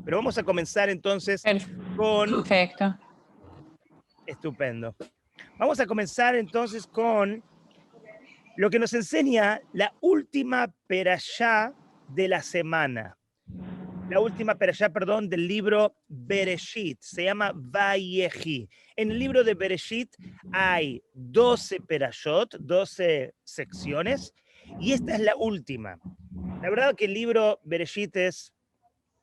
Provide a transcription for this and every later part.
Pero vamos a comenzar entonces con... Perfecto. Estupendo. Vamos a comenzar entonces con lo que nos enseña la última perashá de la semana. La última perashá, perdón, del libro Bereshit. Se llama Vayehi. En el libro de Bereshit hay 12 perashot, 12 secciones, y esta es la última. La verdad que el libro Bereshit es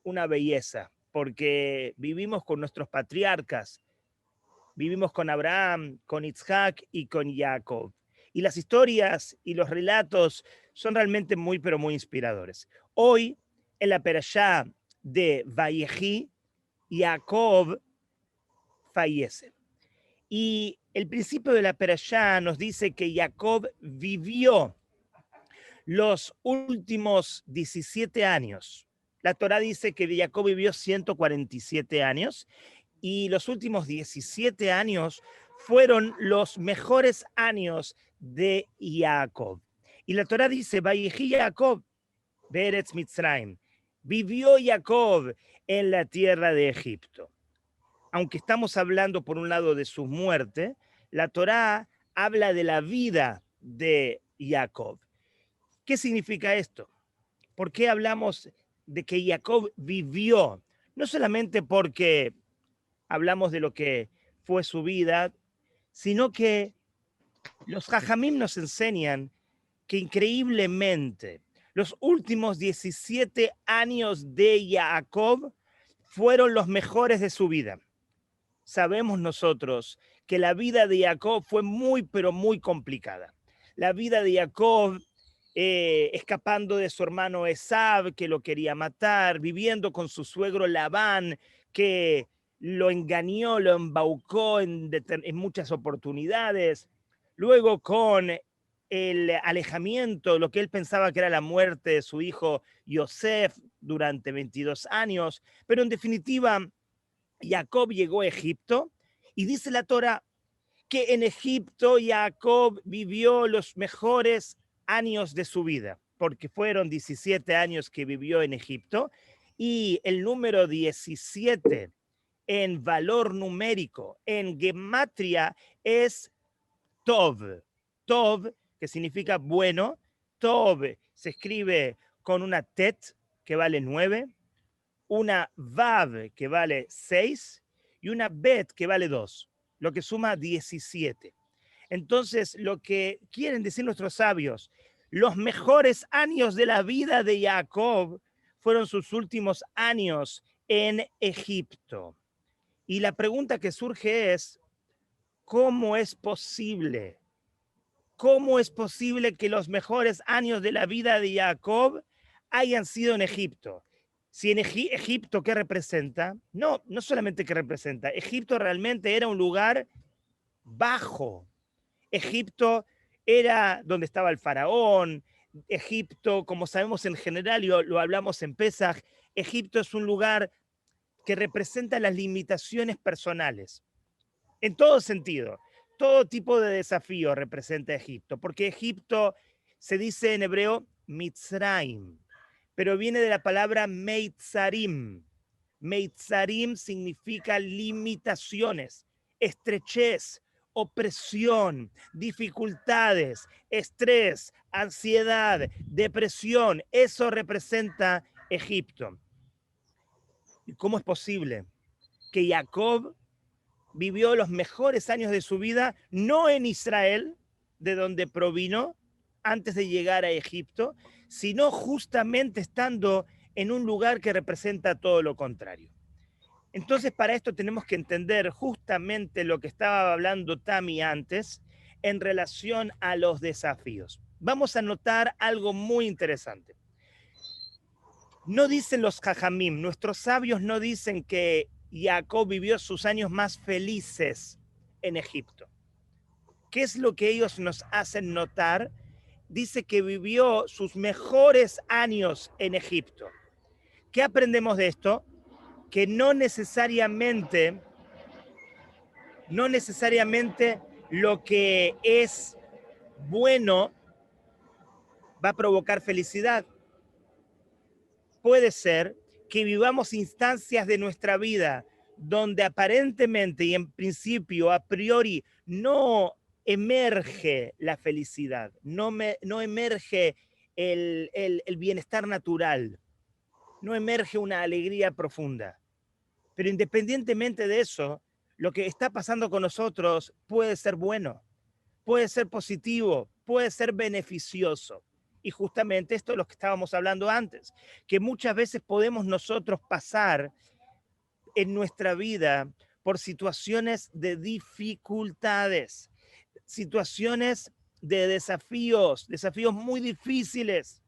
una belleza, porque vivimos con nuestros patriarcas, vivimos con Abraham, con Isaac y con Jacob. Y las historias y los relatos son realmente muy, pero muy inspiradores. Hoy, en la perashá de Vayehi, Jacob fallece. Y el principio de la perashá nos dice que Jacob vivió los últimos 17 años. La Torá dice que Jacob vivió 147 años y los últimos 17 años fueron los mejores años de Jacob. Y la Torá dice, Vayehi Jacob beretz Mitzrayim. Vivió Jacob en la tierra de Egipto. Aunque estamos hablando por un lado de su muerte, la Torá habla de la vida de Jacob. ¿Qué significa esto? ¿Por qué hablamos de que Jacob vivió? No solamente porque hablamos de lo que fue su vida, sino que los Jajamim nos enseñan que increíblemente los últimos 17 años de Jacob fueron los mejores de su vida. Sabemos nosotros que la vida de Jacob fue muy, pero muy complicada. La vida de Jacob, escapando de su hermano Esab, que lo quería matar, viviendo con su suegro Labán, que lo engañó, lo embaucó en muchas oportunidades. Luego con el alejamiento, lo que él pensaba que era la muerte de su hijo Yosef durante 22 años. Pero en definitiva, Jacob llegó a Egipto y dice la Torá que en Egipto Jacob vivió los mejores años de su vida, porque fueron 17 años que vivió en Egipto y el número 17 en valor numérico, en gematria, es Tov. Tov, que significa bueno. Tov se escribe con una tet, que vale 9, una Vav, que vale 6, y una Bet, que vale 2, lo que suma 17. Entonces, lo que quieren decir nuestros sabios, los mejores años de la vida de Jacob fueron sus últimos años en Egipto. Y la pregunta que surge es, ¿cómo es posible? ¿Cómo es posible que los mejores años de la vida de Jacob hayan sido en Egipto? Si en Egipto, ¿qué representa? No solamente qué representa. Egipto realmente era un lugar bajo. Egipto era donde estaba el faraón. Egipto, como sabemos en general, y lo hablamos en Pesaj, Egipto es un lugar que representa las limitaciones personales. En todo sentido, todo tipo de desafío representa Egipto, porque Egipto se dice en hebreo Mitzrayim, pero viene de la palabra Meitzarim. Meitzarim significa limitaciones, estrechez, opresión, dificultades, estrés, ansiedad, depresión. Eso representa Egipto. ¿Y cómo es posible que Jacob vivió los mejores años de su vida, no en Israel, de donde provino antes de llegar a Egipto, sino justamente estando en un lugar que representa todo lo contrario? Entonces, para esto tenemos que entender justamente lo que estaba hablando Tami antes en relación a los desafíos. Vamos a notar algo muy interesante. No dicen los Jajamim, nuestros sabios no dicen que Jacob vivió sus años más felices en Egipto. ¿Qué es lo que ellos nos hacen notar? Dice que vivió sus mejores años en Egipto. ¿Qué aprendemos de esto? Que no necesariamente lo que es bueno va a provocar felicidad. Puede ser que vivamos instancias de nuestra vida donde aparentemente y en principio, a priori, no emerge la felicidad, no emerge el bienestar natural, no emerge una alegría profunda. Pero independientemente de eso, lo que está pasando con nosotros puede ser bueno, puede ser positivo, puede ser beneficioso. Y justamente esto es lo que estábamos hablando antes, que muchas veces podemos nosotros pasar en nuestra vida por situaciones de dificultades, situaciones de desafíos, desafíos muy difíciles,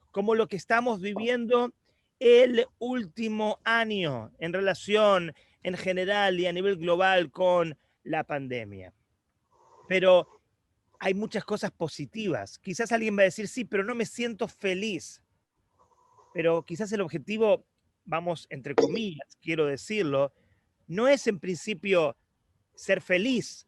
como lo que estamos viviendo el último año en relación en general y a nivel global con la pandemia. Pero hay muchas cosas positivas. Quizás alguien va a decir, sí, pero no me siento feliz. Pero quizás el objetivo, vamos, entre comillas, quiero decirlo, no es en principio ser feliz.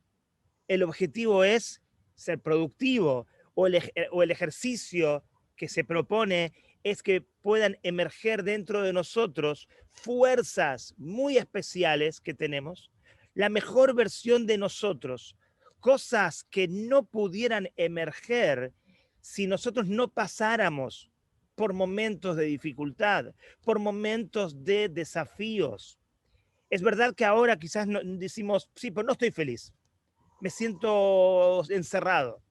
El objetivo es ser productivo o el ejercicio que se propone es que puedan emerger dentro de nosotros fuerzas muy especiales que tenemos, la mejor versión de nosotros, cosas que no pudieran emerger si nosotros no pasáramos por momentos de dificultad, por momentos de desafíos. Es verdad que ahora quizás decimos, sí, pero no estoy feliz, me siento encerrado,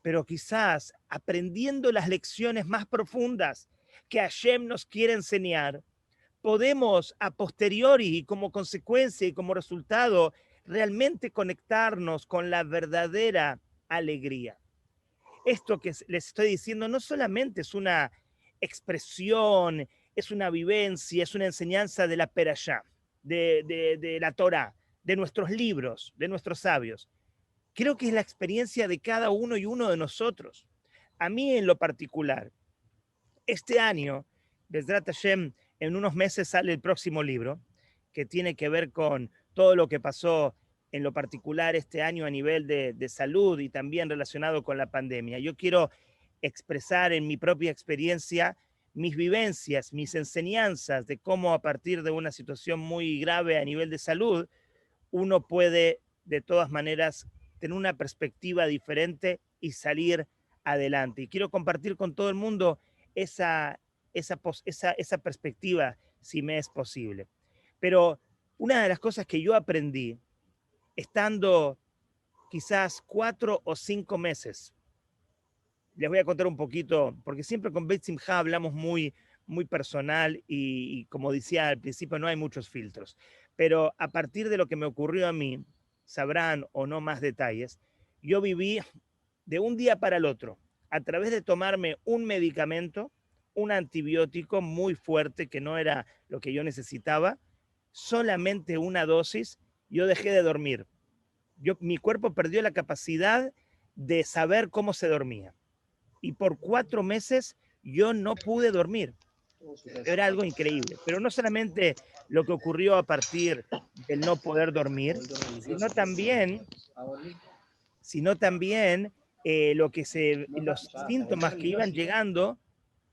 pero quizás aprendiendo las lecciones más profundas que Hashem nos quiere enseñar, podemos a posteriori y como consecuencia y como resultado realmente conectarnos con la verdadera alegría. Esto que les estoy diciendo no solamente es una expresión, es una vivencia, es una enseñanza de la Perashá, de la Torá, de nuestros libros, de nuestros sabios. Creo que es la experiencia de cada uno y uno de nosotros. A mí en lo particular, este año, Besrat Hashem, en unos meses sale el próximo libro, que tiene que ver con todo lo que pasó en lo particular este año a nivel de salud y también relacionado con la pandemia. Yo quiero expresar en mi propia experiencia mis vivencias, mis enseñanzas de cómo a partir de una situación muy grave a nivel de salud, uno puede de todas maneras tener una perspectiva diferente y salir adelante. Y quiero compartir con todo el mundo esa perspectiva, si me es posible. Pero una de las cosas que yo aprendí, estando quizás 4 o 5 meses, les voy a contar un poquito, porque siempre con Beit Simcha hablamos muy personal y como decía al principio, no hay muchos filtros. Pero a partir de lo que me ocurrió a mí, sabrán o no más detalles, yo viví de un día para el otro, a través de tomarme un medicamento, un antibiótico muy fuerte, que no era lo que yo necesitaba, solamente una dosis, yo dejé de dormir. Mi cuerpo perdió la capacidad de saber cómo se dormía. Y por 4 meses yo no pude dormir. Era algo increíble. Pero no solamente lo que ocurrió a partir del no poder dormir, sino también los síntomas que iban llegando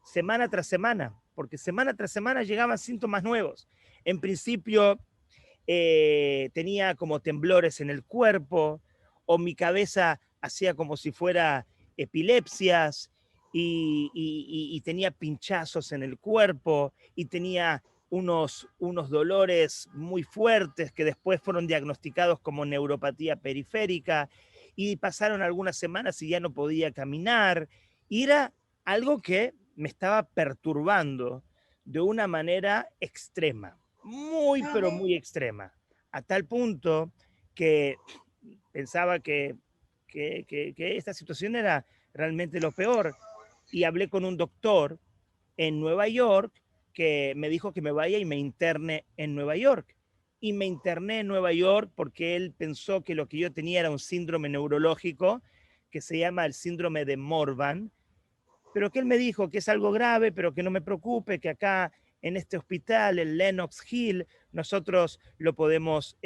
semana tras semana, porque semana tras semana llegaban síntomas nuevos. En principio tenía como temblores en el cuerpo, o mi cabeza hacía como si fuera epilepsias, y tenía pinchazos en el cuerpo, y tenía unos dolores muy fuertes que después fueron diagnosticados como neuropatía periférica, y pasaron algunas semanas y ya no podía caminar, y era algo que me estaba perturbando de una manera extrema, muy, pero muy extrema, a tal punto que pensaba que esta situación era realmente lo peor. Y hablé con un doctor en Nueva York que me dijo que me vaya y me interne en Nueva York. Y me interné en Nueva York porque él pensó que lo que yo tenía era un síndrome neurológico que se llama el síndrome de Morvan, pero que él me dijo que es algo grave, pero que no me preocupe, que acá en este hospital, el Lenox Hill, nosotros lo podemos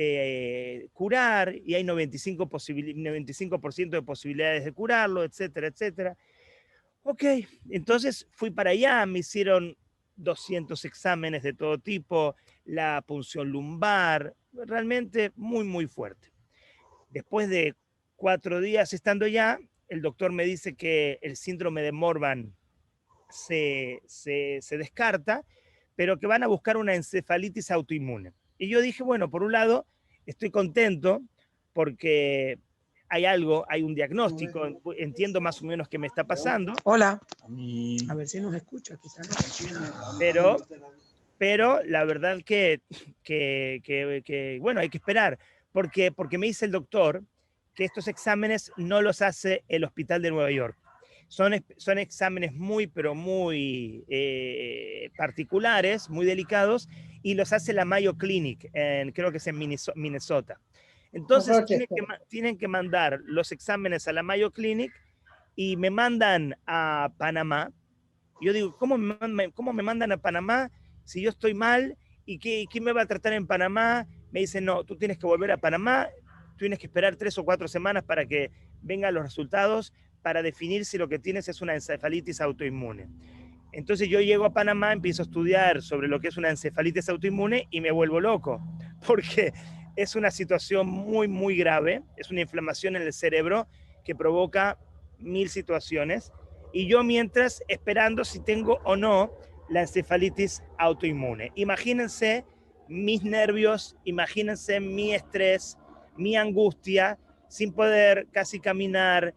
curar y hay 95% de posibilidades de curarlo, etcétera, etcétera. Ok, entonces fui para allá, me hicieron 200 exámenes de todo tipo, la punción lumbar, realmente muy, muy fuerte. Después de 4 días estando ya, el doctor me dice que el síndrome de Morvan se descarta, pero que van a buscar una encefalitis autoinmune. Y yo dije, bueno, por un lado, estoy contento porque hay algo, hay un diagnóstico, entiendo más o menos qué me está pasando. Hola. A ver si nos escucha, quizás no. Pero la verdad bueno, hay que esperar, porque me dice el doctor que estos exámenes no los hace el Hospital de Nueva York. Son exámenes muy, pero muy particulares, muy delicados, y los hace la Mayo Clinic, creo que es en Minnesota. Entonces tienen que mandar los exámenes a la Mayo Clinic y me mandan a Panamá. Yo digo, ¿cómo me mandan a Panamá si yo estoy mal? ¿Y quién me va a tratar en Panamá? Me dicen, no, tú tienes que volver a Panamá, tienes que esperar 3 o 4 semanas para que vengan los resultados para definir si lo que tienes es una encefalitis autoinmune. Entonces yo llego a Panamá, empiezo a estudiar sobre lo que es una encefalitis autoinmune y me vuelvo loco, porque es una situación muy, muy grave, es una inflamación en el cerebro que provoca 1000 situaciones, y yo mientras esperando si tengo o no la encefalitis autoinmune. Imagínense mis nervios, imagínense mi estrés, mi angustia, sin poder casi caminar,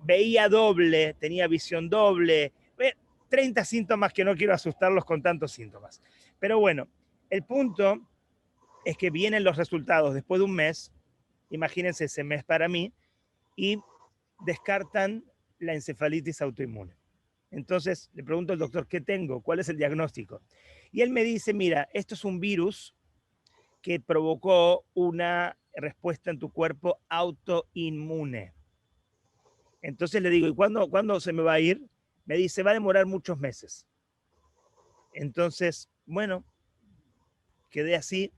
veía doble, tenía visión doble, 30 síntomas que no quiero asustarlos con tantos síntomas. Pero bueno, el punto es que vienen los resultados después de un mes, imagínense ese mes para mí, y descartan la encefalitis autoinmune. Entonces le pregunto al doctor, ¿qué tengo? ¿Cuál es el diagnóstico? Y él me dice, mira, esto es un virus que provocó una respuesta en tu cuerpo autoinmune. Entonces le digo, ¿y cuándo se me va a ir? Me dice, va a demorar muchos meses. Entonces, bueno, quedé así,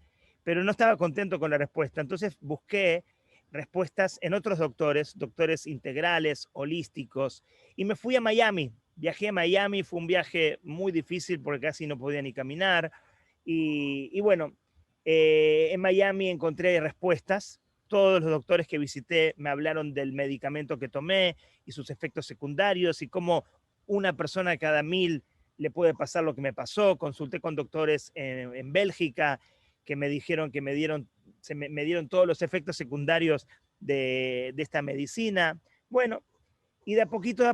pero no estaba contento con la respuesta. Entonces busqué respuestas en otros doctores integrales, holísticos, y me fui a Miami. Viajé a Miami, fue un viaje muy difícil porque casi no podía ni caminar. Y bueno, en Miami encontré respuestas. Todos los doctores que visité me hablaron del medicamento que tomé y sus efectos secundarios y cómo una persona cada 1000 le puede pasar lo que me pasó. Consulté con doctores en Bélgica que me dijeron que me dieron todos los efectos secundarios de esta medicina. Bueno, y de a poquito,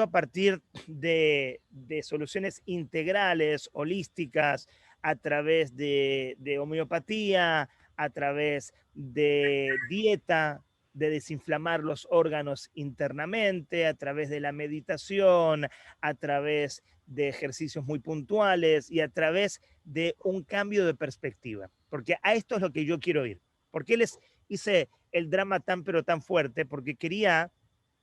a partir de soluciones integrales, holísticas, a través de homeopatía, a través de dieta, de desinflamar los órganos internamente, a través de la meditación, a través de ejercicios muy puntuales y a través de un cambio de perspectiva. Porque a esto es lo que yo quiero ir. ¿Por qué les hice el drama tan pero tan fuerte? Porque quería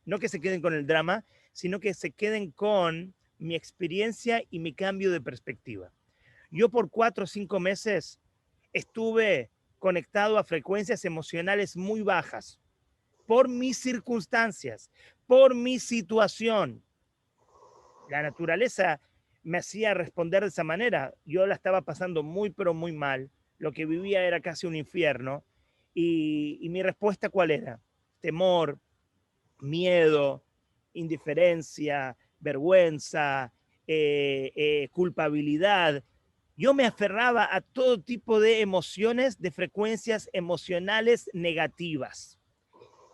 no que se queden con el drama, sino que se queden con mi experiencia y mi cambio de perspectiva. Yo por 4 o 5 meses estuve conectado a frecuencias emocionales muy bajas por mis circunstancias, por mi situación. La naturaleza me hacía responder de esa manera. Yo la estaba pasando muy, pero muy mal. Lo que vivía era casi un infierno. Y mi respuesta, ¿cuál era? Temor, miedo, indiferencia, vergüenza, culpabilidad. Yo me aferraba a todo tipo de emociones, de frecuencias emocionales negativas.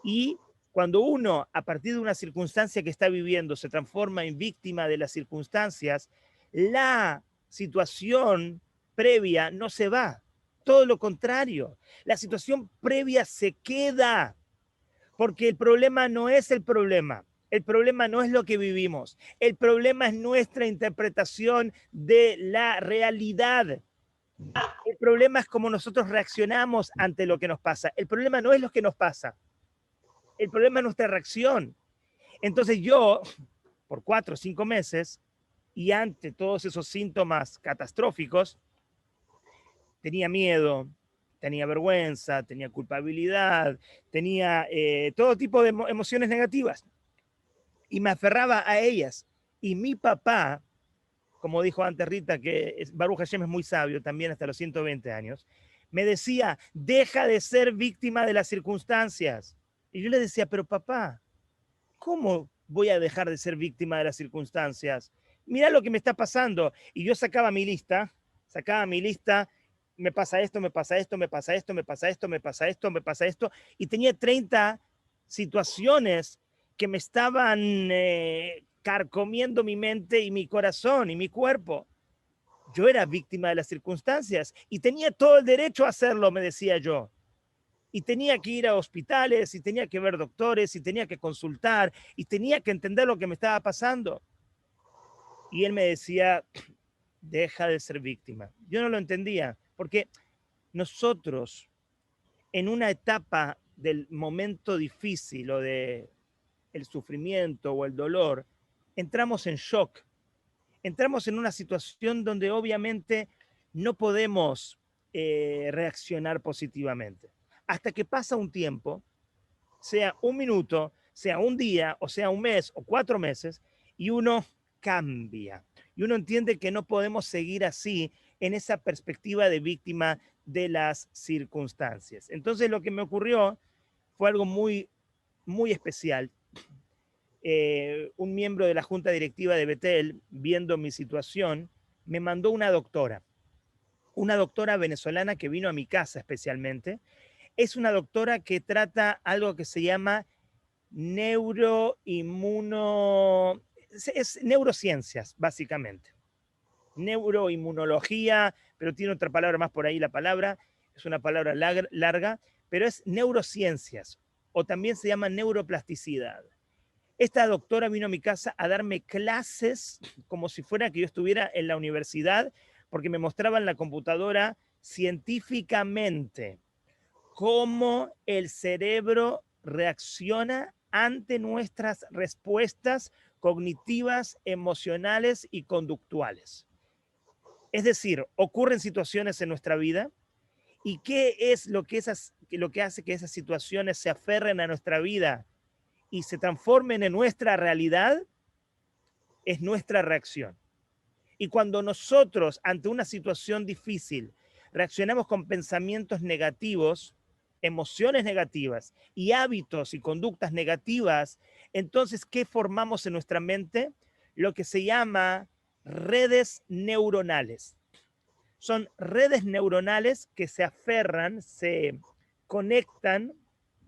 Y cuando uno, a partir de una circunstancia que está viviendo, se transforma en víctima de las circunstancias, la situación previa no se va. Todo lo contrario, la situación previa se queda, porque el problema no es el problema. El problema no es lo que vivimos. El problema es nuestra interpretación de la realidad. El problema es cómo nosotros reaccionamos ante lo que nos pasa. El problema no es lo que nos pasa. El problema es nuestra reacción. Entonces yo, por 4 o 5 meses, y ante todos esos síntomas catastróficos, tenía miedo, tenía vergüenza, tenía culpabilidad, tenía todo tipo de emociones negativas y me aferraba a ellas. Y mi papá como dijo antes Rita, que Baruch Hashem es muy sabio también hasta los 120 años, me decía, deja de ser víctima de las circunstancias. Y yo le decía, pero papá, ¿cómo voy a dejar de ser víctima de las circunstancias? Mirá lo que me está pasando. Y yo sacaba mi lista, me pasa esto, me pasa esto, me pasa esto, me pasa esto, me pasa esto, me pasa esto, y tenía 30 situaciones que me estaban carcomiendo mi mente y mi corazón y mi cuerpo. Yo era víctima de las circunstancias y tenía todo el derecho a hacerlo, me decía yo. Y tenía que ir a hospitales, y tenía que ver doctores, y tenía que consultar, y tenía que entender lo que me estaba pasando. Y él me decía, deja de ser víctima. Yo no lo entendía, porque nosotros, en una etapa del momento difícil o de el sufrimiento o el dolor, entramos en shock, entramos en una situación donde obviamente no podemos reaccionar positivamente. Hasta que pasa un tiempo, sea un minuto, sea un día, o sea un mes o 4 meses, y uno cambia. Y uno entiende que no podemos seguir así en esa perspectiva de víctima de las circunstancias. Entonces lo que me ocurrió fue algo muy, muy especial. Un miembro de la junta directiva de Betel, viendo mi situación, me mandó una doctora venezolana que vino a mi casa especialmente. Es una doctora que trata algo que se llama neuroinmuno, es neurociencias, básicamente. Neuroinmunología, pero tiene otra palabra más por ahí la palabra, es una palabra larga, pero es neurociencias, o también se llama neuroplasticidad. Esta doctora vino a mi casa a darme clases como si fuera que yo estuviera en la universidad, porque me mostraba en la computadora científicamente cómo el cerebro reacciona ante nuestras respuestas cognitivas, emocionales y conductuales. Es decir, ocurren situaciones en nuestra vida y qué es lo que hace que esas situaciones se aferren a nuestra vida y se transformen en nuestra realidad, es nuestra reacción. Y cuando nosotros, ante una situación difícil, reaccionamos con pensamientos negativos, emociones negativas y hábitos y conductas negativas, entonces, ¿qué formamos en nuestra mente? Lo que se llama redes neuronales. Son redes neuronales que se aferran, se conectan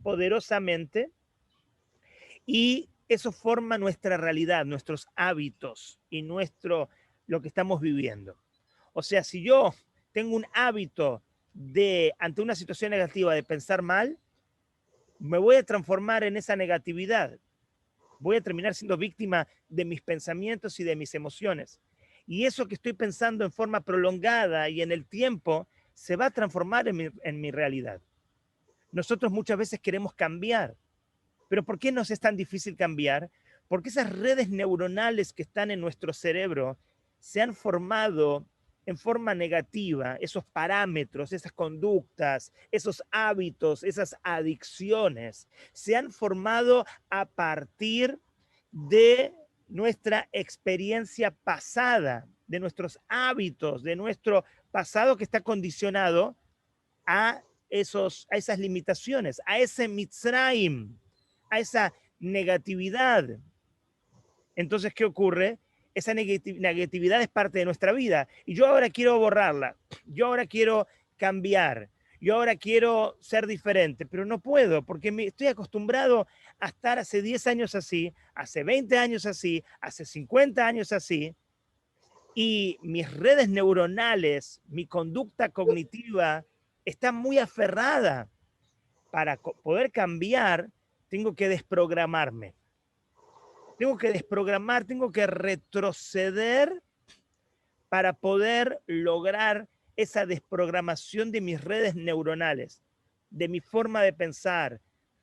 poderosamente y eso forma nuestra realidad, nuestros hábitos y lo que estamos viviendo. O sea, si yo tengo un hábito de, ante una situación negativa, de pensar mal, me voy a transformar en esa negatividad. Voy a terminar siendo víctima de mis pensamientos y de mis emociones. Y eso que estoy pensando en forma prolongada y en el tiempo se va a transformar en mi realidad. Nosotros muchas veces queremos cambiar. ¿Pero por qué nos es tan difícil cambiar? Porque esas redes neuronales que están en nuestro cerebro se han formado en forma negativa, esos parámetros, esas conductas, esos hábitos, esas adicciones, se han formado a partir de nuestra experiencia pasada, de nuestros hábitos, de nuestro pasado que está condicionado a esas limitaciones, a ese Mitzrayim, a esa negatividad. Entonces, ¿qué ocurre? Esa negatividad es parte de nuestra vida y yo ahora quiero borrarla, yo ahora quiero cambiar, yo ahora quiero ser diferente, pero no puedo porque estoy acostumbrado a estar hace 10 años así, hace 20 años así, hace 50 años así, y mis redes neuronales, mi conducta cognitiva está muy aferrada. Para poder cambiar, tengo que desprogramarme. Tengo que desprogramar, tengo que retroceder para poder lograr esa desprogramación de mis redes neuronales, de mi forma de pensar,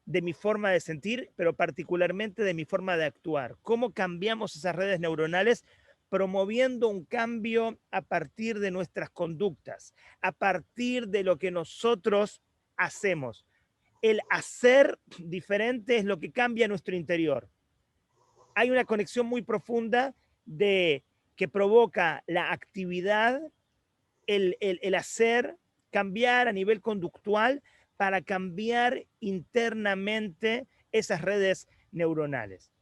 de mi forma de sentir, pero particularmente de mi forma de actuar. ¿Cómo cambiamos esas redes neuronales? Promoviendo un cambio a partir de nuestras conductas, a partir de lo que nosotros hacemos. El hacer diferente es lo que cambia nuestro interior. Hay una conexión muy profunda de que provoca la actividad, el hacer, cambiar a nivel conductual para cambiar internamente esas redes neuronales.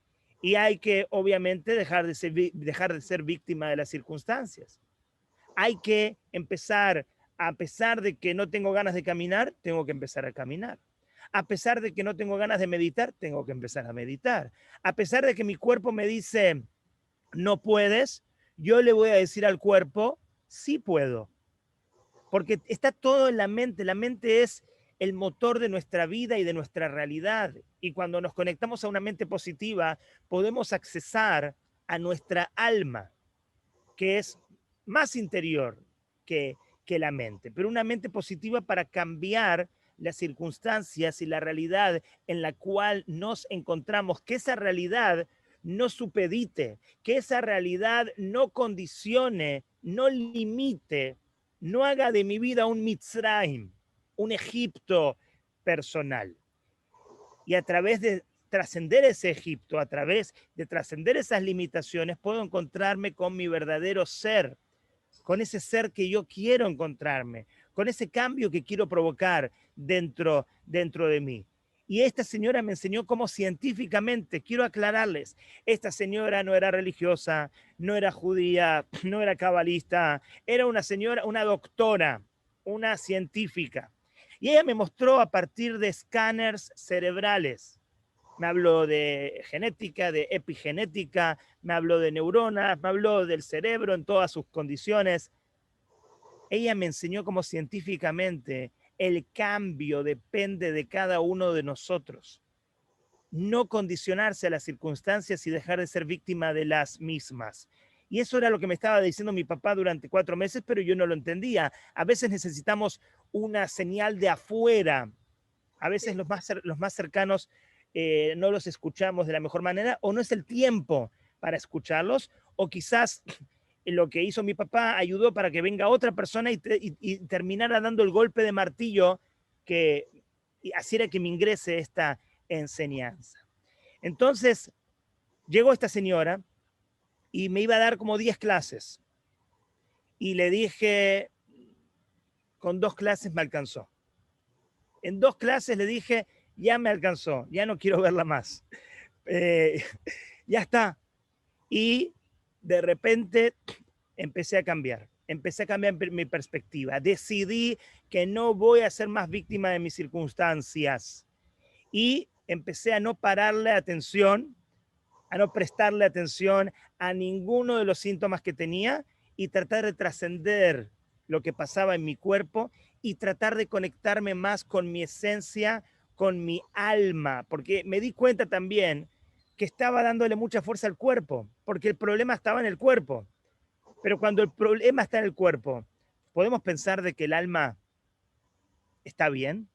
Y hay que, obviamente, dejar de ser víctima de las circunstancias. Hay que empezar, a pesar de que no tengo ganas de caminar, tengo que empezar a caminar. A pesar de que no tengo ganas de meditar, tengo que empezar a meditar. A pesar de que mi cuerpo me dice, no puedes, yo le voy a decir al cuerpo, sí puedo. Porque está todo en la mente. La mente es el motor de nuestra vida y de nuestra realidad. Y cuando nos conectamos a una mente positiva, podemos accesar a nuestra alma, que es más interior que la mente, pero una mente positiva para cambiar las circunstancias y la realidad en la cual nos encontramos, que esa realidad no supedite, que esa realidad no condicione, no limite, no haga de mi vida un Mitzrayim, un Egipto personal. Y a través de trascender ese Egipto, a través de trascender esas limitaciones, puedo encontrarme con mi verdadero ser, con ese ser que yo quiero encontrarme, con ese cambio que quiero provocar dentro de mí. Y esta señora me enseñó cómo científicamente, quiero aclararles, esta señora no era religiosa, no era judía, no era cabalista, era una señora, una doctora, una científica. Y ella me mostró a partir de escáneres cerebrales. Me habló de genética, de epigenética, me habló de neuronas, me habló del cerebro en todas sus condiciones. Ella me enseñó cómo científicamente el cambio depende de cada uno de nosotros. No condicionarse a las circunstancias y dejar de ser víctima de las mismas. Y eso era lo que me estaba diciendo mi papá durante 4 meses, pero yo no lo entendía. A veces necesitamos una señal de afuera. A veces los más cercanos no los escuchamos de la mejor manera o no es el tiempo para escucharlos, o quizás lo que hizo mi papá ayudó para que venga otra persona y terminara dando el golpe de martillo que hiciera que me ingrese esta enseñanza. Entonces, llegó esta señora y me iba a dar como 10 clases. Y le dije, con 2 clases me alcanzó. En 2 clases le dije, ya me alcanzó, ya no quiero verla más. Ya está. Y de repente empecé a cambiar mi perspectiva. Decidí que no voy a ser más víctima de mis circunstancias. Y empecé a no pararle atención, a no prestarle atención a ninguno de los síntomas que tenía y tratar de trascender lo que pasaba en mi cuerpo y tratar de conectarme más con mi esencia, con mi alma, porque me di cuenta también que estaba dándole mucha fuerza al cuerpo, porque el problema estaba en el cuerpo. Pero cuando el problema está en el cuerpo, ¿podemos pensar de que el alma está bien?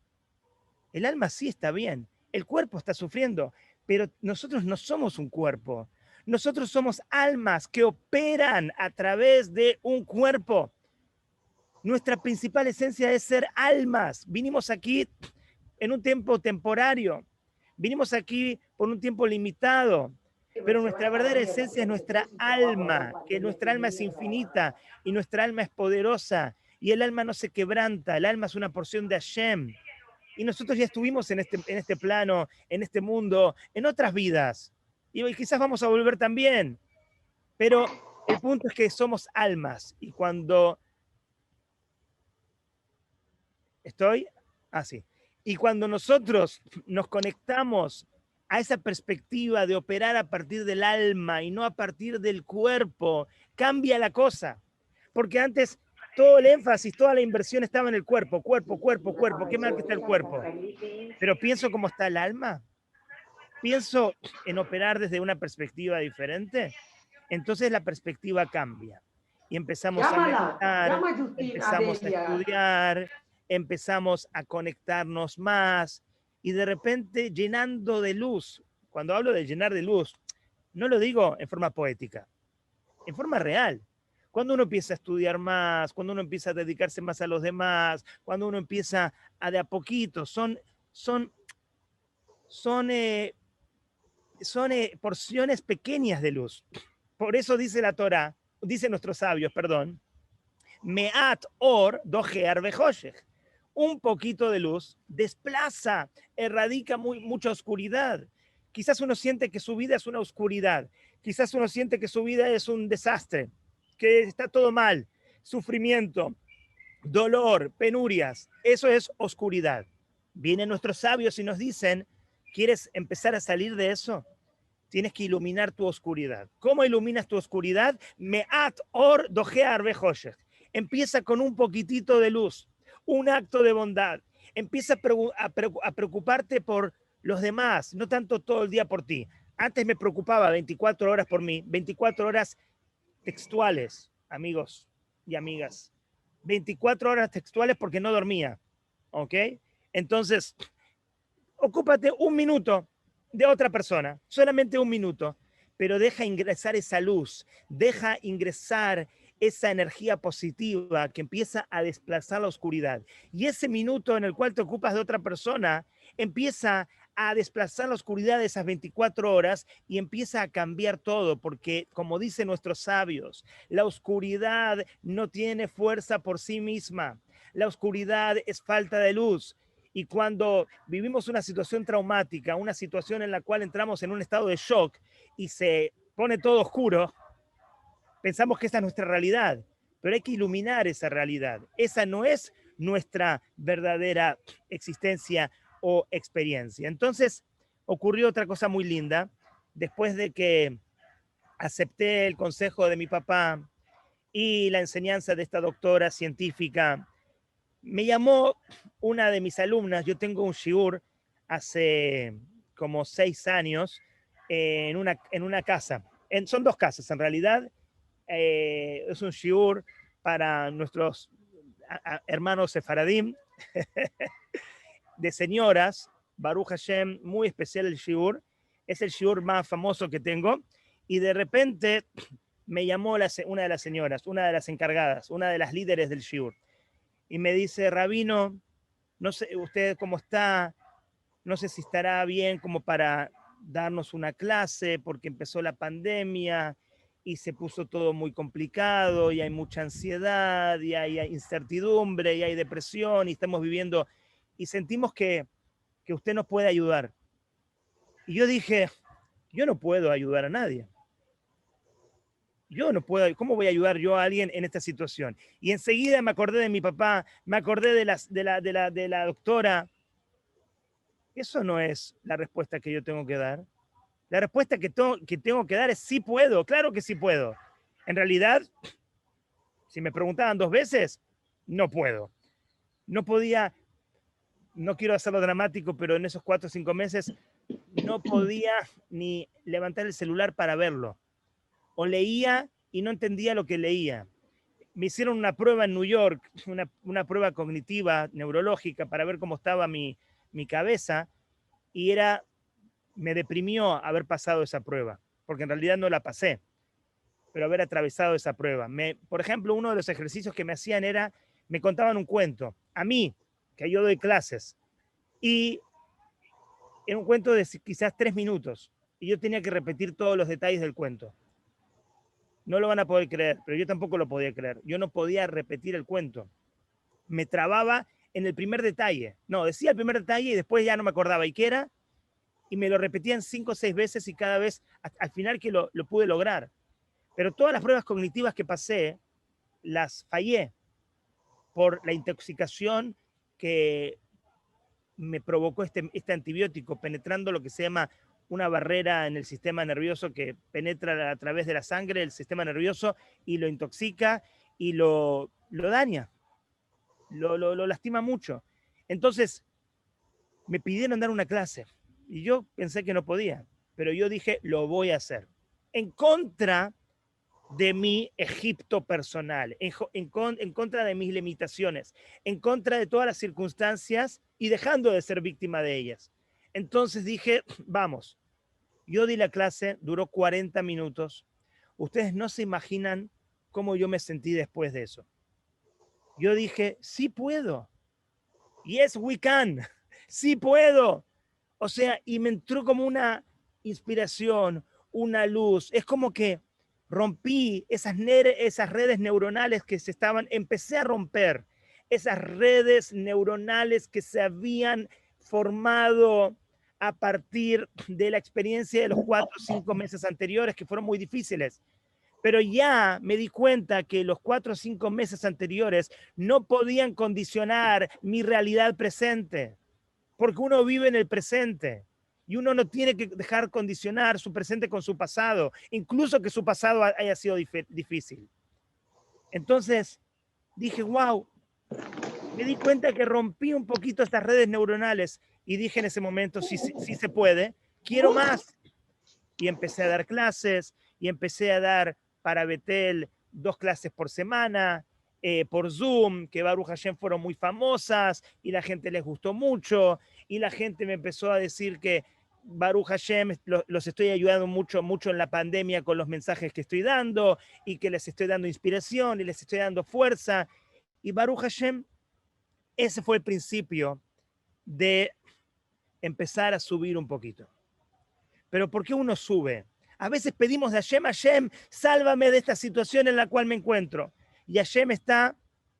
El alma sí está bien, el cuerpo está sufriendo, pero nosotros no somos un cuerpo. Nosotros somos almas que operan a través de un cuerpo. Nuestra principal esencia es ser almas. Vinimos aquí en un tiempo temporario. Vinimos aquí por un tiempo limitado. Pero nuestra verdadera esencia es nuestra alma, que nuestra alma es infinita y nuestra alma es poderosa. Y el alma no se quebranta, el alma es una porción de Hashem. Y nosotros ya estuvimos en este plano, en este mundo, en otras vidas. Y quizás vamos a volver también. Pero el punto es que somos almas. Y cuando estoy así. Y cuando nosotros nos conectamos a esa perspectiva de operar a partir del alma y no a partir del cuerpo, cambia la cosa. Porque antes todo el énfasis, toda la inversión estaba en el cuerpo, cuerpo, cuerpo, cuerpo. Qué mal que está el cuerpo. Pero pienso cómo está el alma. Pienso en operar desde una perspectiva diferente. Entonces la perspectiva cambia. Y empezamos a meditar, empezamos a estudiar, empezamos a conectarnos más y de repente llenando de luz. Cuando hablo de llenar de luz, no lo digo en forma poética, en forma real. Cuando uno empieza a estudiar más, cuando uno empieza a dedicarse más a los demás, cuando uno empieza a de a poquito, son porciones pequeñas de luz. Por eso dice la Torá, dicen nuestros sabios, perdón, me'at or dojear bejoshech. Un poquito de luz desplaza, erradica mucha oscuridad. Quizás uno siente que su vida es una oscuridad. Quizás uno siente que su vida es un desastre, que está todo mal, sufrimiento, dolor, penurias. Eso es oscuridad. Vienen nuestros sabios y nos dicen, ¿quieres empezar a salir de eso? Tienes que iluminar tu oscuridad. ¿Cómo iluminas tu oscuridad? Me'at or dojear bejoshech. Empieza con un poquitito de luz, un acto de bondad. Empieza a preocuparte por los demás, no tanto todo el día por ti. Antes me preocupaba 24 horas por mí, 24 horas textuales, amigos y amigas. 24 horas textuales porque no dormía, ¿ok? Entonces, ocúpate un minuto de otra persona, solamente un minuto, pero deja ingresar esa luz, deja ingresar esa energía positiva que empieza a desplazar la oscuridad. Y ese minuto en el cual te ocupas de otra persona empieza a desplazar la oscuridad de esas 24 horas y empieza a cambiar todo, porque como dicen nuestros sabios, la oscuridad no tiene fuerza por sí misma. La oscuridad es falta de luz. Y cuando vivimos una situación traumática, una situación en la cual entramos en un estado de shock y se pone todo oscuro, pensamos que esa es nuestra realidad, pero hay que iluminar esa realidad. Esa no es nuestra verdadera existencia o experiencia. Entonces, ocurrió otra cosa muy linda. Después de que acepté el consejo de mi papá y la enseñanza de esta doctora científica, me llamó una de mis alumnas. Yo tengo un shiur hace como 6 años en una casa. Son 2 casas en realidad. Es un shiur para nuestros hermanos sefaradim de señoras. Baruch Hashem, muy especial el shiur. Es el shiur más famoso que tengo. Y de repente me llamó una de las señoras, una de las encargadas, una de las líderes del shiur. Y me dice, Rabino, no sé usted cómo está, no sé si estará bien como para darnos una clase, porque empezó la pandemia y se puso todo muy complicado y hay mucha ansiedad y hay incertidumbre y hay depresión y estamos viviendo y sentimos que usted nos puede ayudar. Y yo dije, yo no puedo ayudar a nadie. Yo no puedo, ¿cómo voy a ayudar yo a alguien en esta situación? Y enseguida me acordé de mi papá, me acordé de la doctora. Eso no es la respuesta que yo tengo que dar. La respuesta que tengo que dar es sí puedo, claro que sí puedo. En realidad, si me preguntaban 2 veces, no puedo. No podía, no quiero hacerlo dramático, pero en esos 4 o 5 meses no podía ni levantar el celular para verlo. O leía y no entendía lo que leía. Me hicieron una prueba en New York, una prueba cognitiva, neurológica, para ver cómo estaba mi cabeza, y me deprimió haber pasado esa prueba, porque en realidad no la pasé, pero haber atravesado esa prueba. Por ejemplo, uno de los ejercicios que me hacían era, me contaban un cuento, a mí, que yo doy clases, y era un cuento de quizás 3 minutos, y yo tenía que repetir todos los detalles del cuento. No lo van a poder creer, pero yo tampoco lo podía creer. Yo no podía repetir el cuento. Me trababa en el primer detalle. No, decía el primer detalle y después ya no me acordaba. ¿Y qué era? Y me lo repetían 5 o 6 veces y cada vez, al final que lo pude lograr. Pero todas las pruebas cognitivas que pasé, las fallé por la intoxicación que me provocó este antibiótico, penetrando lo que se llama una barrera en el sistema nervioso que penetra a través de la sangre el sistema nervioso y lo intoxica y lo daña, lo lastima mucho. Entonces, me pidieron dar una clase y yo pensé que no podía, pero yo dije, lo voy a hacer. En contra de mi Egipto personal, en contra de mis limitaciones, en contra de todas las circunstancias y dejando de ser víctima de ellas. Entonces dije, vamos, yo di la clase, duró 40 minutos. Ustedes no se imaginan cómo yo me sentí después de eso. Yo dije, sí puedo. Yes, we can. Sí puedo. O sea, y me entró como una inspiración, una luz. Es como que rompí esas redes neuronales que empecé a romper esas redes neuronales que se habían formado a partir de la experiencia de los 4 o 5 meses anteriores, que fueron muy difíciles. Pero ya me di cuenta que los 4 o 5 meses anteriores no podían condicionar mi realidad presente, porque uno vive en el presente y uno no tiene que dejar condicionar su presente con su pasado, incluso que su pasado haya sido difícil. Entonces dije, wow, me di cuenta que rompí un poquito estas redes neuronales y dije en ese momento, sí se puede, quiero más. Y empecé a dar clases y empecé a dar para Betel 2 clases por semana, por Zoom, que Baruch Hashem fueron muy famosas y la gente les gustó mucho y la gente me empezó a decir que Baruch Hashem los estoy ayudando mucho en la pandemia con los mensajes que estoy dando y que les estoy dando inspiración y les estoy dando fuerza. Y Baruch Hashem, ese fue el principio de empezar a subir un poquito. Pero ¿por qué uno sube? A veces pedimos de Hashem, sálvame de esta situación en la cual me encuentro. Y Hashem está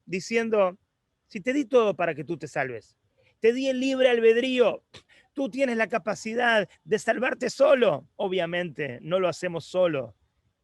diciendo, si te di todo para que tú te salves, te di el libre albedrío, tú tienes la capacidad de salvarte solo. Obviamente, no lo hacemos solo.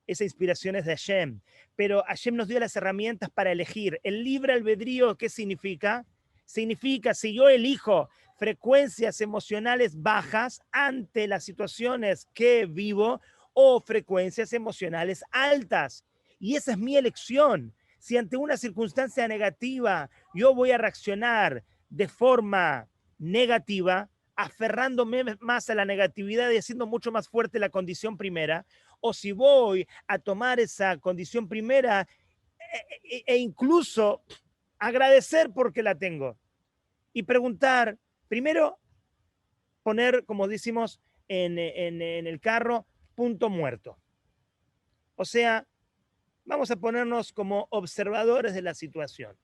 Esa inspiración es de Hashem. Pero Hashem nos dio las herramientas para elegir. El libre albedrío, ¿qué significa? Significa, si yo elijo frecuencias emocionales bajas ante las situaciones que vivo o frecuencias emocionales altas. Y esa es mi elección. Si ante una circunstancia negativa yo voy a reaccionar de forma negativa, aferrándome más a la negatividad y haciendo mucho más fuerte la condición primera, o si voy a tomar esa condición primera e incluso agradecer porque la tengo y preguntar, primero poner, como decimos en el carro, punto muerto. O sea, vamos a ponernos como observadores de la situación.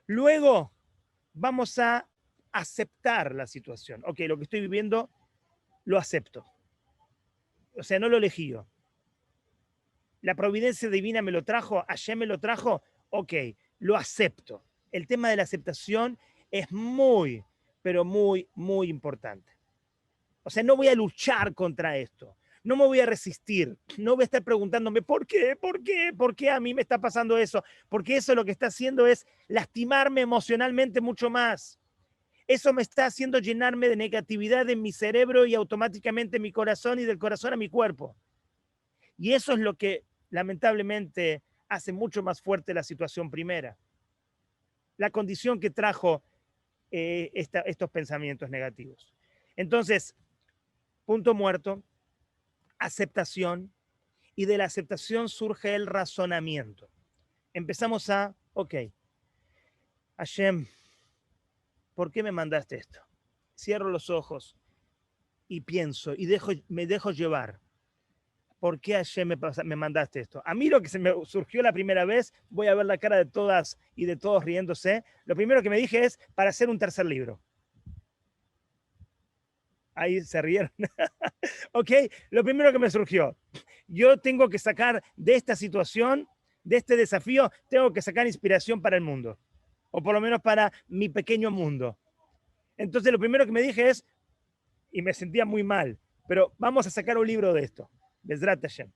Luego vamos a aceptar la situación. Ok, lo que estoy viviendo lo acepto. O sea, no lo elegí yo. La providencia divina me lo trajo, Hashem me lo trajo, ok, lo acepto. El tema de la aceptación es muy, pero muy, muy importante. O sea, no voy a luchar contra esto. No me voy a resistir. No voy a estar preguntándome, ¿por qué? ¿Por qué? ¿Por qué a mí me está pasando eso? Porque eso lo que está haciendo es lastimarme emocionalmente mucho más. Eso me está haciendo llenarme de negatividad en mi cerebro y automáticamente en mi corazón y del corazón a mi cuerpo. Y eso es lo que lamentablemente hace mucho más fuerte la situación primera. La condición que trajo estos pensamientos negativos. Entonces, punto muerto, aceptación, y de la aceptación surge el razonamiento. Empezamos a, ok, Hashem, ¿por qué me mandaste esto? Cierro los ojos y pienso y me dejo llevar. ¿Por qué Hashem me mandaste esto? A mí lo que se me surgió la primera vez, voy a ver la cara de todas y de todos riéndose, lo primero que me dije es para hacer un tercer libro. Ahí se rieron. Ok, lo primero que me surgió, yo tengo que sacar de esta situación, de este desafío, tengo que sacar inspiración para el mundo, o por lo menos para mi pequeño mundo. Entonces lo primero que me dije es, y me sentía muy mal, pero vamos a sacar un libro de esto, Bezrat Hashem.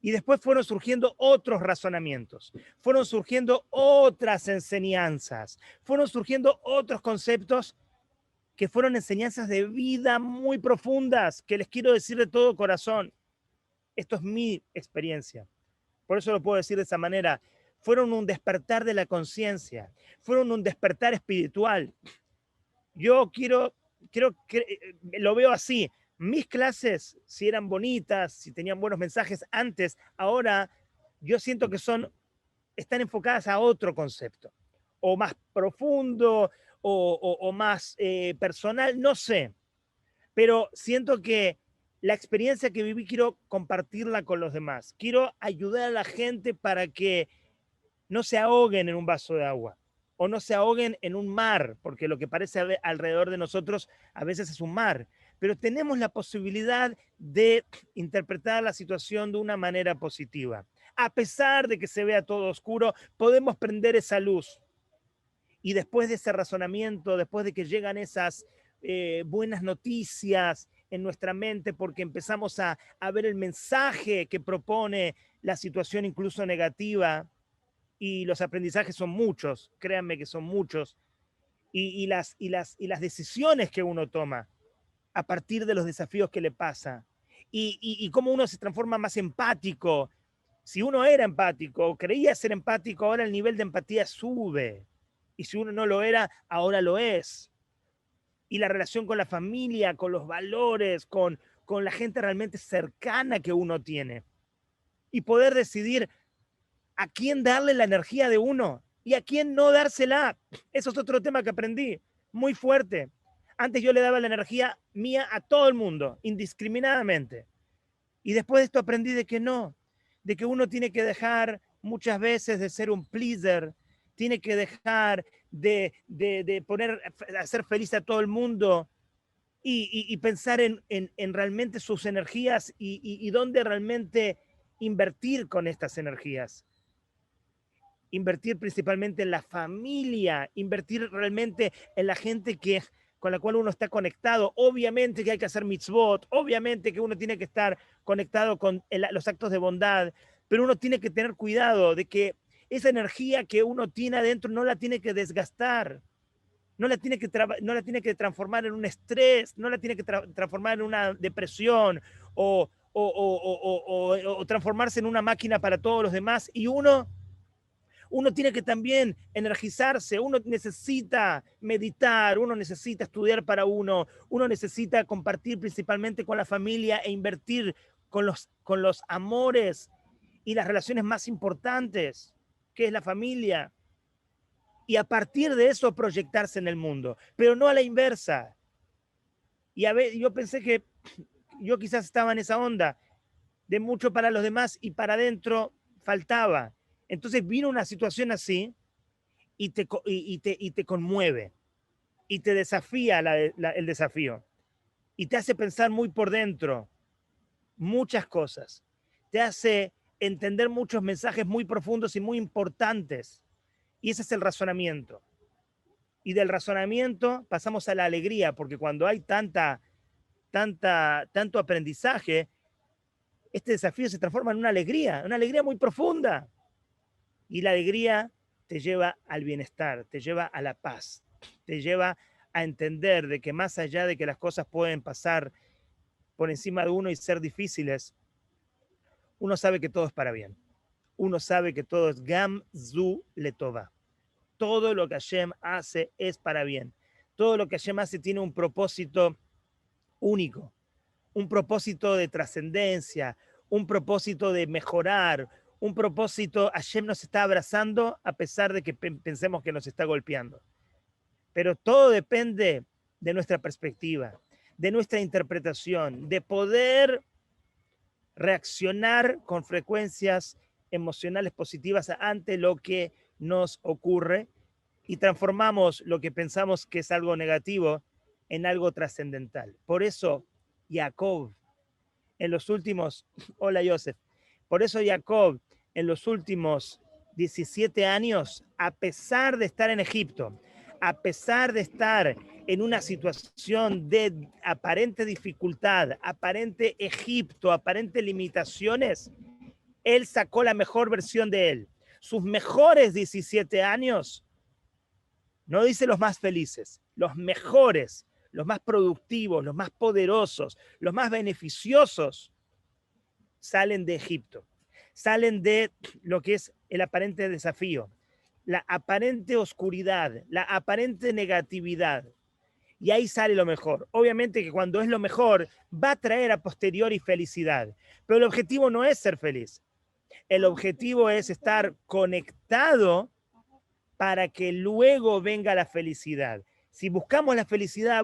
Y después fueron surgiendo otros razonamientos, fueron surgiendo otras enseñanzas, fueron surgiendo otros conceptos que fueron enseñanzas de vida muy profundas, que les quiero decir de todo corazón. Esto es mi experiencia. Por eso lo puedo decir de esa manera. Fueron un despertar de la conciencia, fueron un despertar espiritual. Yo quiero que lo veo así. Mis clases, si eran bonitas, si tenían buenos mensajes antes, ahora yo siento que están enfocadas a otro concepto, o más profundo, o más personal, no sé. Pero siento que la experiencia que viví quiero compartirla con los demás. Quiero ayudar a la gente para que no se ahoguen en un vaso de agua o no se ahoguen en un mar, porque lo que parece alrededor de nosotros a veces es un mar. pero tenemos la posibilidad de interpretar la situación de una manera positiva. A pesar de que se vea todo oscuro, podemos prender esa luz. Y después de ese razonamiento, después de que llegan esas buenas noticias en nuestra mente, porque empezamos a ver el mensaje que propone la situación incluso negativa, y los aprendizajes son muchos, créanme que son muchos, y las decisiones que uno toma a partir de los desafíos que le pasa, y cómo uno se transforma más empático. Si uno era empático o creía ser empático, ahora el nivel de empatía sube. Y si uno no lo era, ahora lo es. Y la relación con la familia, con los valores, con la gente realmente cercana que uno tiene. Y poder decidir a quién darle la energía de uno y a quién no dársela. Eso es otro tema que aprendí, muy fuerte. Antes yo le daba la energía mía a todo el mundo, indiscriminadamente. Y después de esto aprendí de que no, de que uno tiene que dejar muchas veces de ser un pleaser, tiene que dejar de poner, hacer feliz a todo el mundo y pensar en realmente sus energías y dónde realmente invertir con estas energías. Invertir principalmente en la familia, invertir realmente en la gente con la cual uno está conectado. Obviamente que hay que hacer mitzvot, obviamente que uno tiene que estar conectado con los actos de bondad, pero uno tiene que tener cuidado de que esa energía que uno tiene adentro no la tiene que desgastar, no la tiene que transformar en un estrés, no la tiene que transformar en una depresión o transformarse en una máquina para todos los demás. Y uno tiene que también energizarse, uno necesita meditar, uno necesita estudiar para uno necesita compartir principalmente con la familia e invertir con los amores y las relaciones más importantes, que es la familia. Y a partir de eso proyectarse en el mundo, pero no a la inversa. Y a ver, yo pensé que yo quizás estaba en esa onda de mucho para los demás y para adentro faltaba. Entonces vino una situación así y te conmueve y te desafía el desafío y te hace pensar muy por dentro muchas cosas, te hace entender muchos mensajes muy profundos y muy importantes, y ese es el razonamiento. Y del razonamiento pasamos a la alegría, porque cuando hay tanto aprendizaje, este desafío se transforma en una alegría muy profunda. Y la alegría te lleva al bienestar, te lleva a la paz, te lleva a entender de que más allá de que las cosas pueden pasar por encima de uno y ser difíciles, uno sabe que todo es para bien. Uno sabe que todo es Gam Zu Letova. Todo lo que Hashem hace es para bien. Todo lo que Hashem hace tiene un propósito único, un propósito de trascendencia, un propósito de mejorar, un propósito. Hashem nos está abrazando a pesar de que pensemos que nos está golpeando. Pero todo depende de nuestra perspectiva, de nuestra interpretación, de poder reaccionar con frecuencias emocionales positivas ante lo que nos ocurre y transformamos lo que pensamos que es algo negativo en algo trascendental. Por eso, Jacob, en los últimos, hola Joseph, por eso Jacob, en los últimos 17 años, a pesar de estar en Egipto, a pesar de estar en una situación de aparente dificultad, aparente Egipto, aparente limitaciones, él sacó la mejor versión de él. Sus mejores 17 años, no dice los más felices, los mejores, los más productivos, los más poderosos, los más beneficiosos, salen de Egipto, salen de lo que es el aparente desafío, la aparente oscuridad, la aparente negatividad. Y ahí sale lo mejor. Obviamente que cuando es lo mejor, va a traer a posteriori felicidad. Pero el objetivo no es ser feliz. El objetivo es estar conectado para que luego venga la felicidad. Si buscamos la felicidad,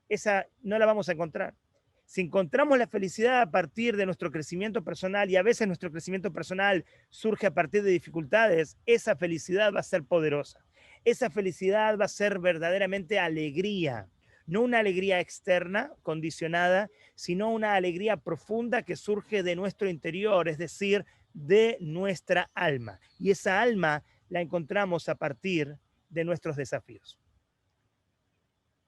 esa no la vamos a encontrar. Si encontramos la felicidad a partir de nuestro crecimiento personal, y a veces nuestro crecimiento personal surge a partir de dificultades, esa felicidad va a ser poderosa. Esa felicidad va a ser verdaderamente alegría. no una alegría externa, condicionada, sino una alegría profunda que surge de nuestro interior, es decir, de nuestra alma. Y esa alma la encontramos a partir de nuestros desafíos.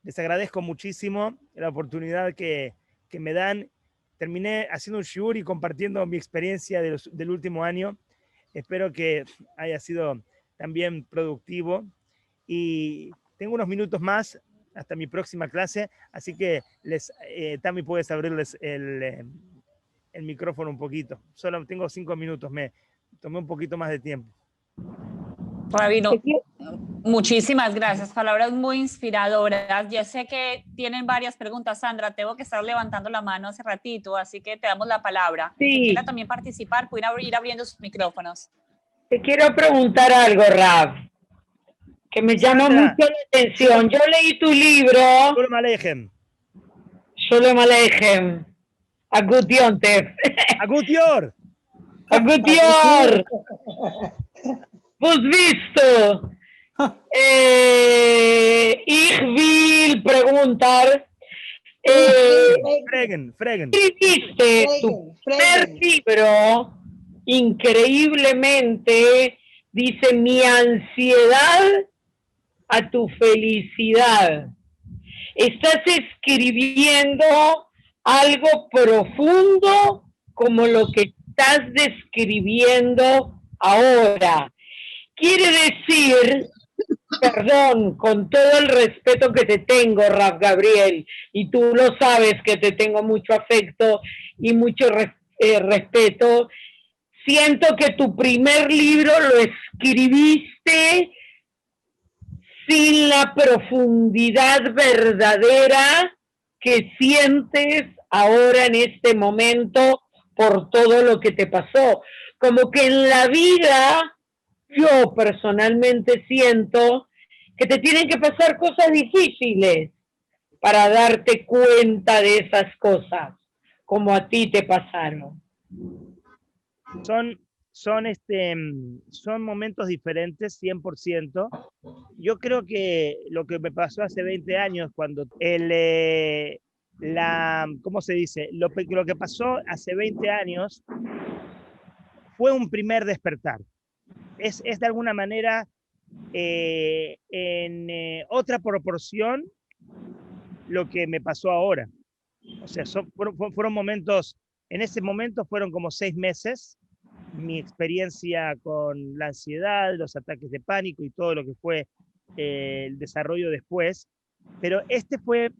Les agradezco muchísimo la oportunidad que me dan. Terminé haciendo un shiur y compartiendo mi experiencia del último año. Espero que haya sido también productivo. Y tengo unos minutos más hasta mi próxima clase, así que Tami, puedes abrirles el micrófono un poquito. Solo tengo 5 minutos, me tomé un poquito más de tiempo. Rabino, muchísimas gracias, palabras muy inspiradoras. Yo sé que tienen varias preguntas, Sandra, tengo que estar levantando la mano hace ratito, así que te damos la palabra. Sí. El que quiera también participar, puede ir abriendo sus micrófonos. Te quiero preguntar algo, Rav, que me llama mucho la atención. Yo leí tu libro. Shalom Aleichem. Shalom Aleichem. Agut Yontef. Agut Yor. Agut Yor. Pues visto. Ich will preguntar. Fregen. Escribiste tu primer libro, increíblemente, dice, mi ansiedad a tu felicidad. Estás escribiendo algo profundo como lo que estás describiendo ahora. Quiere decir, perdón, con todo el respeto que te tengo, Rav Gabriel, y tú lo sabes que te tengo mucho afecto y mucho respeto, siento que tu primer libro lo escribiste sin la profundidad verdadera que sientes ahora en este momento por todo lo que te pasó. Como que en la vida, yo personalmente siento que te tienen que pasar cosas difíciles para darte cuenta de esas cosas, como a ti te pasaron. Son momentos diferentes, 100%. Yo creo que lo que me pasó hace 20 años, cuando ¿cómo se dice? Lo que pasó hace 20 años fue un primer despertar. Es de alguna manera en otra proporción lo que me pasó ahora. O sea, fueron momentos, en ese momento fueron como 6 meses, mi experiencia con la ansiedad, los ataques de pánico y todo lo que fue el desarrollo después, pero este fue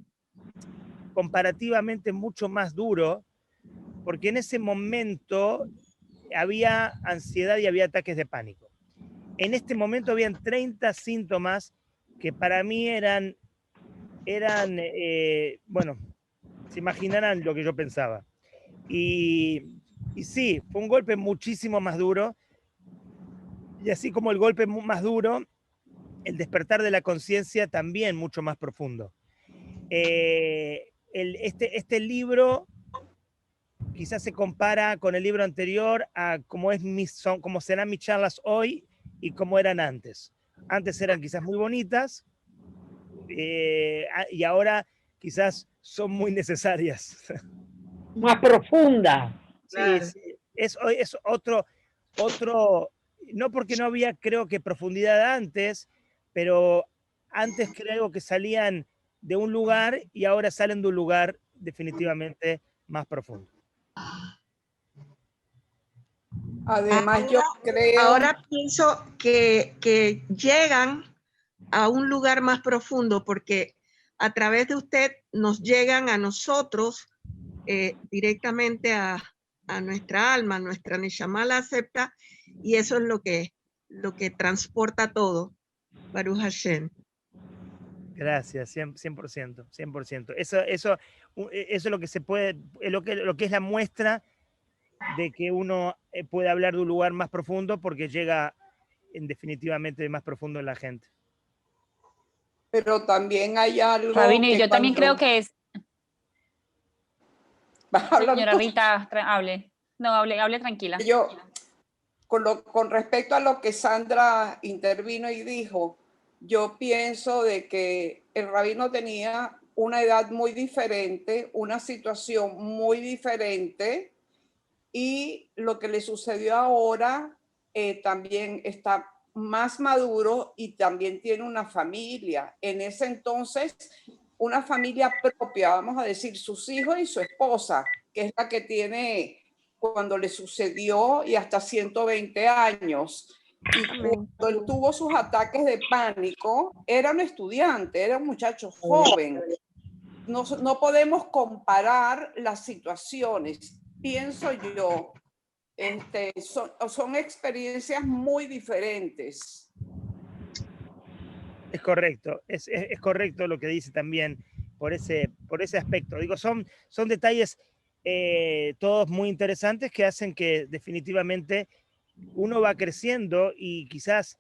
comparativamente mucho más duro, porque en ese momento había ansiedad y había ataques de pánico. En este momento habían 30 síntomas que para mí eran bueno, se imaginarán lo que yo pensaba. Y sí, fue un golpe muchísimo más duro. Y así como el golpe más duro, el despertar de la conciencia también mucho más profundo. Este libro quizás se compara con el libro anterior a cómo serán mis charlas hoy y cómo eran antes. Antes eran quizás muy bonitas y ahora quizás son muy necesarias. Más profunda. Sí, claro. Sí. Es otro, no porque no había, creo que profundidad antes, pero antes creo que salían de un lugar y ahora salen de un lugar definitivamente más profundo. Además, yo creo... Ahora pienso que llegan a un lugar más profundo porque a través de usted nos llegan a nosotros directamente a nuestra alma, nuestra Neshama la acepta y eso es lo que transporta todo. Baruch Hashem. Gracias, 100%, 100%. Eso es lo que se puede, lo que es la muestra de que uno puede hablar de un lugar más profundo porque llega definitivamente más profundo en la gente. Pero también hay algo. Rabino, yo también creo que es. Señora tú? Rita, hable. No, hable tranquila. Yo, con respecto a lo que Sandra intervino y dijo, yo pienso de que el rabino tenía una edad muy diferente, una situación muy diferente, y lo que le sucedió ahora también está más maduro y también tiene una familia. En ese entonces, una familia propia, vamos a decir, sus hijos y su esposa, que es la que tiene cuando le sucedió, y hasta 120 años. Y cuando él tuvo sus ataques de pánico, era un estudiante, era un muchacho joven. No podemos comparar las situaciones, pienso yo. Son experiencias muy diferentes. Es correcto, es correcto lo que dice también por ese aspecto. Digo, son detalles todos muy interesantes que hacen que definitivamente uno va creciendo y quizás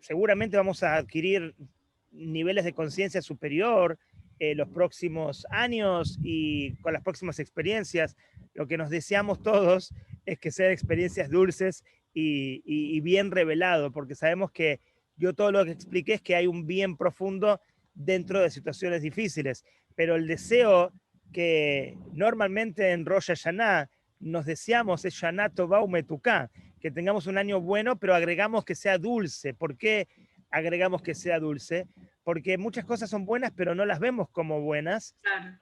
seguramente vamos a adquirir niveles de conciencia superior los próximos años y con las próximas experiencias. Lo que nos deseamos todos es que sean experiencias dulces y bien revelado, porque sabemos que yo todo lo que expliqué es que hay un bien profundo dentro de situaciones difíciles, pero el deseo que normalmente en Rosh Hashanah nos deseamos es Shana Tova Umetuká, que tengamos un año bueno, pero agregamos que sea dulce. ¿Por qué agregamos que sea dulce? Porque muchas cosas son buenas, pero no las vemos como buenas,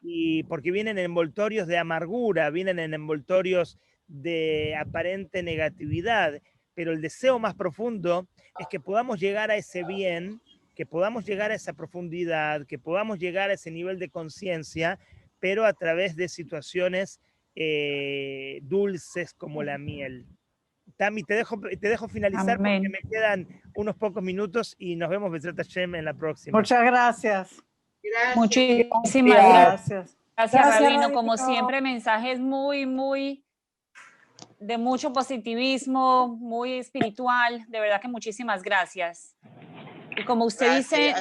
y porque vienen en envoltorios de amargura, vienen en envoltorios de aparente negatividad, pero el deseo más profundo es que podamos llegar a ese bien, que podamos llegar a esa profundidad, que podamos llegar a ese nivel de conciencia, pero a través de situaciones dulces como la miel. Tami, te dejo finalizar. Amén. Porque me quedan unos pocos minutos y nos vemos, Besrat Hashem, en la próxima. Muchas gracias. Muchísimas Gracias. gracias, Rabino. Como siempre, mensajes muy de mucho positivismo, muy espiritual. De verdad que muchísimas gracias. Y como usted dice,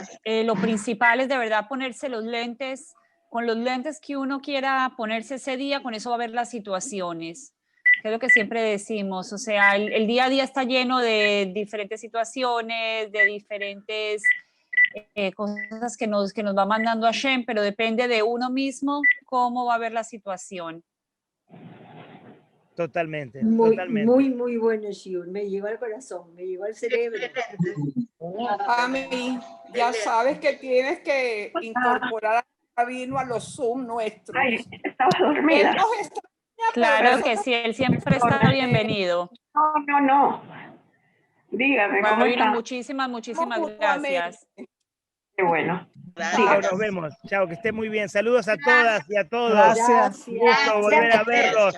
lo principal es de verdad ponerse los lentes, con los lentes que uno quiera ponerse ese día, con eso va a ver las situaciones. Es lo que siempre decimos, o sea, el día a día está lleno de diferentes situaciones, de diferentes cosas que nos va mandando Hashem, pero depende de uno mismo cómo va a ver la situación. Totalmente. Muy bueno, Shiur. Me llegó al corazón, me llegó al cerebro. Ami, ya sabes que tienes que incorporar a Rabino a los Zoom nuestros. Ay, estaba dormida. Claro que sí, él siempre está bienvenido. No. Dígame, ¿cómo Rabino, está? muchísimas gracias. Qué bueno. Chao, nos vemos. Chao, que esté muy bien. Saludos a todas y a todos. Gracias. Un gusto volver a verlos.